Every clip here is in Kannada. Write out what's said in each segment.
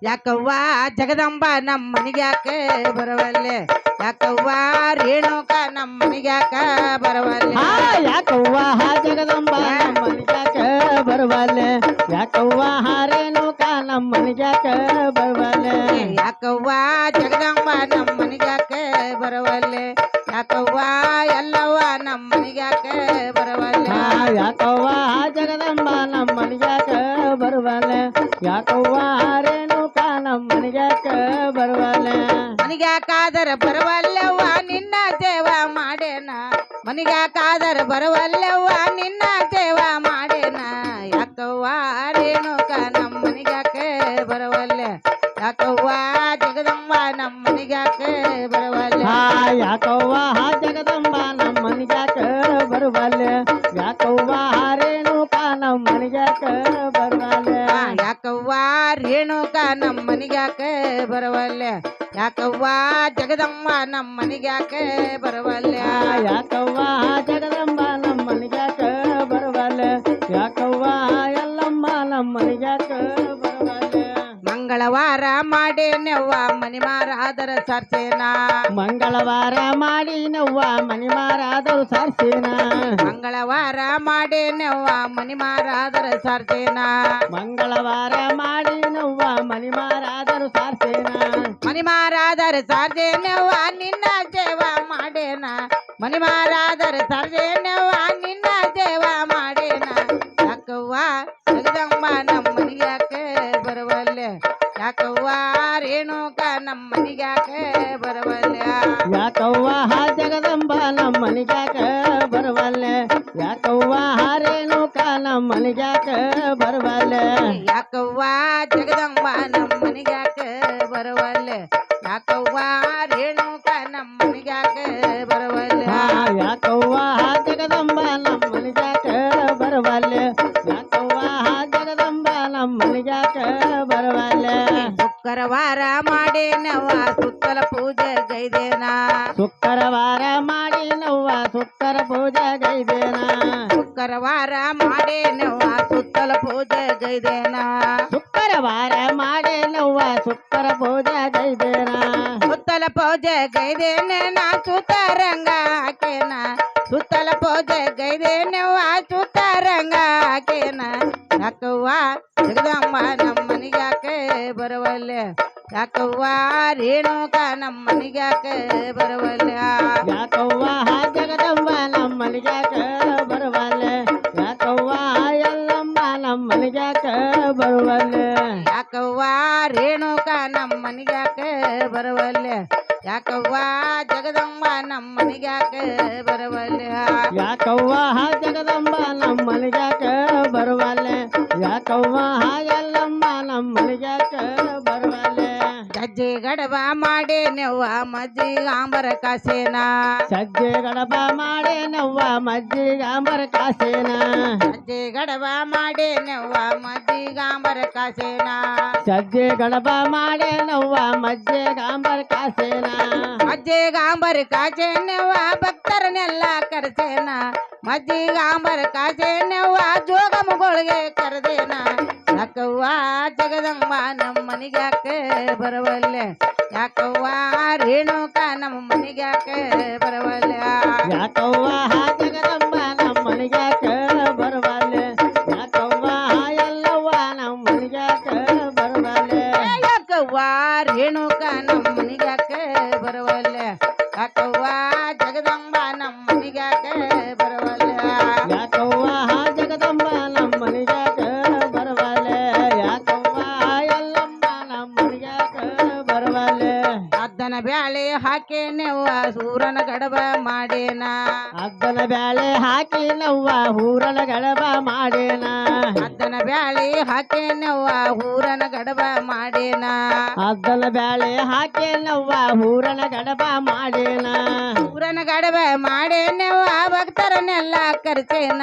ಯಾಕವ್ವ ಜಗದಂಬ ನಮ್ಮ ಮನಿಗ್ಯಾಕೆ ಬರವಲ್ಲೆ ಯಾಕವ್ವ ರೇಣುಕ ನಮ್ಮ ಮನಿಗ್ಯಾಕ ಬರವಲ್ಲೆ ಯಾಕವ್ವ ಜಗದಂಬ ನಮ್ಮ ಮನಿಗ್ಯಾಕ ಬರವಲ್ಲೆ ಯಾಕವ್ವ ರೇಣುಕ ನಮ್ಮ ಮನಿಗ್ಯಾಕ ಬರವಲ್ಲೆ ಯಾಕವ್ವ ಜಗದಂಬ ನಮ್ಮ ಮನಿಗ್ಯಾಕೆ ಬರವಲ್ಲೆ ಯಾಕವ್ವ ಎಲ್ಲವ್ವ ನಮ್ಮ ಮನಿಗ್ಯಾಕೆ ಬರವಲ್ಲೆ ಯಾಕವ್ವ ಜಗದಂಬ ನಮ್ಮ ಮನಿಗ್ಯಾಕ ಬರವಲ್ಲೆ ಯಾಕವ್ವ ರೇಣುಕ ನಮ್ಮ ಮನಿಗ್ಯಾಕ ಬರವಲ್ಲೆ ಮನಿಗ್ಯಾಕಾದರ ಬರವಲ್ಲವ್ವ ನಿನ್ನ ಸೇವಾ ಮಾಡೇನ ಮನಿಗ್ಯಾಕಾದರ ಬರವಲ್ಲವ್ವ ನಿನ್ನ ಸೇವಾ ಮಾಡೇನ ಯಾಕವ್ವ ರೇಣುಕ ನಮ್ಮ ಮನಿಗ್ಯಾಕೆ ಬರವಲ್ಲೆ ಯಾಕವ್ವ ಜಗದಂಬ ನಮ್ಮ ಮನಿಗ್ಯಾಕೆ ಬರವಲ್ಲೆ ಯಾಕವ್ವ ಜಗದಂಬ ನಮ್ಮ ಮನಿಗ್ಯಾಕ ಬರವಲ್ಲೆ ಯಾಕವ್ವ ರೇಣುಕ ನಮ್ಮ ಮನಿಗ್ಯಾಕ ಬರವಲ್ಲೆ ಯಾಕವ್ವ ರೇಣುಕ ನಮ್ಮ ಮನಿಗ್ಯಾಕೆ ಬರವಲ್ಲೆ ಯಾಕವ್ವ ಜಗದಂಬ ನಮ್ಮ ಮನಿಗ್ಯಾಕೆ ಬರವಲ್ಲೆ ಯಾಕವ್ವ ಜಗದಂಬ ನಮ್ಮ ಮನಿಗ್ಯಾಕ ಬರವಲ್ಲೆ ಯಾಕವ್ವ ಎಲ್ಲಮ್ಮ ನಮ್ಮ ಮನಿಗ್ಯಾಕ ಬರವಲ್ಲೆ ಮಂಗಳವಾರ ಮಾಡೇನವ್ವ ಮನಿ ಮಾರಾದರ ಸರ್ಸೇನ ಮಂಗಳವಾರ ಮಾಡಿ ನವ್ವ ಮನಿ ಮಾರಾದರು ಸರ್ಸೇನ ಮಂಗಳವಾರ ಮಾಡೇನವ್ವ ಮನಿ ಮಾರಾದರ ಸರ್ಸೇನ ಮಂಗಳವಾರ ಮಾಡಿ ನವ್ವ ಮನಿ ಮಾರಾದರು ಸರ್ಸೇನ ಮನಿ ಮಾರಾದರ ಸರ್ಸೇನವ್ವ ನಿನ್ನ ಸೇವಾ ಮಾಡೇನ ಮನಿ ಮಾರಾದರ ಸರ್ಸೇನವ್ವ ನಿನ್ನ ಸೇವಾ ಮಾಡೇನ ಯಾಕವ್ವ ಜಗದಂಬ ನಮ್ಮ ಮನಿಗ್ಯಾಕೆ ಬರವಲ್ಲೆ ಯಾಕವ್ವ ರೇಣುಕ ನಮ್ಮ ಮನಿಗ್ಯಾಕೆ ಬರವಲ್ಲೆ ಯಾಕವ್ವ ಜಗದಂಬ ನಮ್ಮ ಮನಿಗ್ಯಾಕ ಬರವಲ್ಲೆ ಯಾಕವ್ವ ರೇಣುಕ ನಮ್ಮ ಮನಿಗ್ಯಾಕ ಬರವಲ್ಲೆ ಯಾಕವ್ವ ಜಗದಂಬ ನಮ್ಮ ಮನಿಗ್ಯಾಕೆ ಬರವಲ್ಲೆ ಯಾಕವ್ವ ರೇಣುಕ ನಮ್ಮ ಮನಿಗ್ಯಾಕೆ ಬರವಲ್ಲೆ ಯಾಕವ್ವ ಜಗದಂಬ ನಮ್ಮ ಮನಿಗ್ಯಾಕ ಬರವಲ್ಲೆ ಯಾಕವ್ವ ಜಗದಂಬ ನಮ್ಮ ಮನಿಗ್ಯಾಕ ಬರವಲ್ಲೆ ಶುಕ್ರವಾರ ಮಾಡೇನವ್ವ ಸುತ್ತಲ ಪೂಜೆ ಗೈದೇನ ಶುಕ್ರವಾರ ಮಾಡಿ ನವ್ವ ಸುಕ್ಕರ ಪೂಜೆ ಗೈದೇನ ಶುಕ್ರವಾರ ಮಾಡೇನವ್ವ ಸುತ್ತಲ ಪೂಜೆ ಗೈದೇನ ಶುಕ್ರವಾರ ಮಾಡಿ ನವ್ವ ಸುಕ್ಕರ ಪೂಜೆ ಗೈದೇನ ಸುತ್ತಲ ಪೂಜೆ ಗೈದೇನ ನಾ ಸುತ್ತರಂಗ ಹಾಕೇನ ಸುತ್ತಲ ಪೂಜೆ ಗೈದೇನವ್ವ ಸುತ್ತರಂಗ ಹಾಕೇನ ಯಾಕವ್ವ ಜಗದಂಬ ನಮ್ಮ ಮನಿಗ್ಯಾಕೆ ಬರವಲ್ಲೆ ಯಾಕವ್ವ ರೇಣುಕ ನಮ್ಮ ಮನಿಗ್ಯಾಕೆ ಬರವಲ್ಲೆ ಯಾಕವ್ವ ಜಗದಂಬ ನಮ್ಮ ಮನಿಗ್ಯಾಕ ಬರವಲ್ಲೆ ಯಾಕವ್ವ ಎಲ್ಲಮ್ಮ ನಮ್ಮ ಮನಿಗ್ಯಾಕ ಬರವಲ್ಲೆ ಯಾಕವ್ವ ರೇಣುಕ ನಮ್ಮ ಮನಿಗ್ಯಾಕೆ ಬರವಲ್ಲೆ ಯಾಕವ್ವ ಜಗದಂಬ ನಮ್ಮ ಮನಿಗ್ಯಾಕೆ ಬರವಲ್ಲೆ ಯಾಕವ್ವ ಜಗದಂಬ ನಮ್ಮ ಮನಿಗ್ಯಾಕ ಬರವಲ್ಲೆ ಯಾಕವ್ವ ಎಲ್ಲಮ್ಮ ನಮ್ಮ ಮನಿಗ್ಯಾಕ ಬರವಲ್ಲೆ ಸಜ್ಜೆ ಗಡಬ ಮಾಡೇನವ್ವ ಮಜ್ಜಿಗಾಂಬರ ಕಾಸೇನ ಸಜ್ಜೆ ಗಡಬ ಮಾಡೇನವ್ವ ಮಜ್ಜಿಗಾಂಬರ ಕಾಸೇನ ಸಜ್ಜೆ ಗಡಬ ಮಾಡೇನವ್ವ ಮಜ್ಜಿಗಾಂಬರ ಕಾಸೇನ ಸಜ್ಜೆ ಗಡಬ ಮಾಡೇನವ್ವ ಮಜ್ಜಿಗಾಂಬರ ಕಾಸೇನ ಮಜ್ಜಿಗಾಂಬರ ಕಾಸೇನವ್ವ ಭಕ್ತರನ್ನೆಲ್ಲ ಕರೆಸೇನ ಮಜ್ಜಿಗಾಂಬರ ಕಾಸೇನವ್ವ ಜೋಗಮಗಳಿಗೆ ಕರೆದೇನ ಯಾಕವ್ವ ಜಗದಂಬ ನಮ್ಮ ಮನಿಗ್ಯಾಕೆ ಬರವಲ್ಲೆ ಯಾಕವ್ವ ರೇಣುಕ ನಮ್ಮ ಮನಿಗ್ಯಾಕೆ ಬರವಲ್ಲೆ ಯಾಕವ್ವ ಜಗದಂಬ ನಮ್ಮ ಮನಿಗ್ಯಾಕ ಬರವಲ್ಲೆ ಯಾಕವ್ವ ಎಲ್ಲವ್ವ ನಮ್ಮ ಮನಿಗ್ಯಾಕ ಬರವಲ್ಲೆ ಯಾಕವ್ವ ರೇಣುಕ ನಮ್ಮ ಮನಿಗ್ಯಾಕೆ ಬರವಲ್ಲೆ ಯಾಕವ್ವ ಜಗದಂಬ ನಮ್ಮ ಮನಿಗ್ಯಾಕೆ ಬರವಲ್ಲೆ ಯಾಕವ್ವ ಜಗದಂಬ ನಮ್ಮ ಮನಿಗ್ಯಾಕ ಬರವಲ್ಲೆ ಯಾಕವ್ವ ಎಲ್ಲಮ್ಮ ನಮ್ಮ ಮನಿಗ್ಯಾಕ ಬರವಲ್ಲೆ ಅದ್ದನ ಬ್ಯಾಳೆ ಹಾಕೇನೆವ್ವ ಸೂರನ ಗಡಬ ಮಾಡೇನ ಅದ್ದನ ಬ್ಯಾಳೆ ಹಾಕಿ ನವ್ವ ಹೂರನ ಗಡಬ ಮಾಡೇನ ಅದ್ದನ ಬ್ಯಾಳೆ ಹಾಕೇನೆವ್ವ ಹೂರನ ಗಡಬ ಮಾಡೇನ ಅದ್ದನ ಬ್ಯಾಳೆ ಹಾಕಿ ನವ್ವ ಹೂರನ ಗಡಬ ಮಾಡೇನ ಊರನ ಗಡಬ ಮಾಡೇನೆವ್ವ ಭಕ್ತರನ್ನೆಲ್ಲ ಕರ್ಸೇನ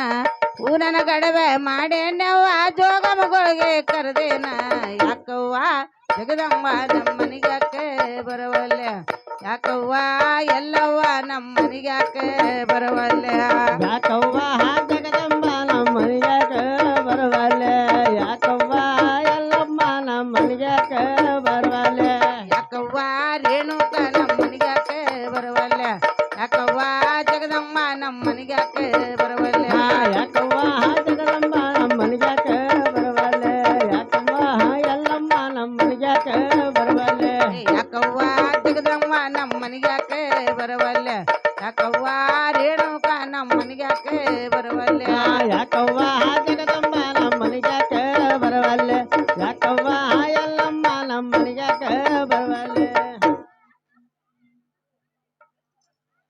ಊರನ ಗಡಬ ಮಾಡೇನೆವ್ವ ಜೋಗಮಗಳಿಗೆ ಕರೆದೇನ ಯಾಕವ್ವ ಜಗದಂಬ ನಮ್ಮ ಮನಿಗ್ಯಾಕೆ ಬರವಲ್ಲೆ ಯಾಕವ್ವ ಎಲ್ಲವ್ವ ನಮ್ಮ ಮನಿಗ್ಯಾಕೆ ಬರವಲ್ಲೆ ಯಾಕವ್ವ ಜಗದಂಬ ನಮ್ಮ ಮನಿಗ್ಯಾಕ ಬರವಲ್ಲೆ ಯಾಕವ್ವ ಎಲ್ಲಮ್ಮ ನಮ್ಮ ಮನಿಗ್ಯಾಕ ಬರವಲ್ಲೆ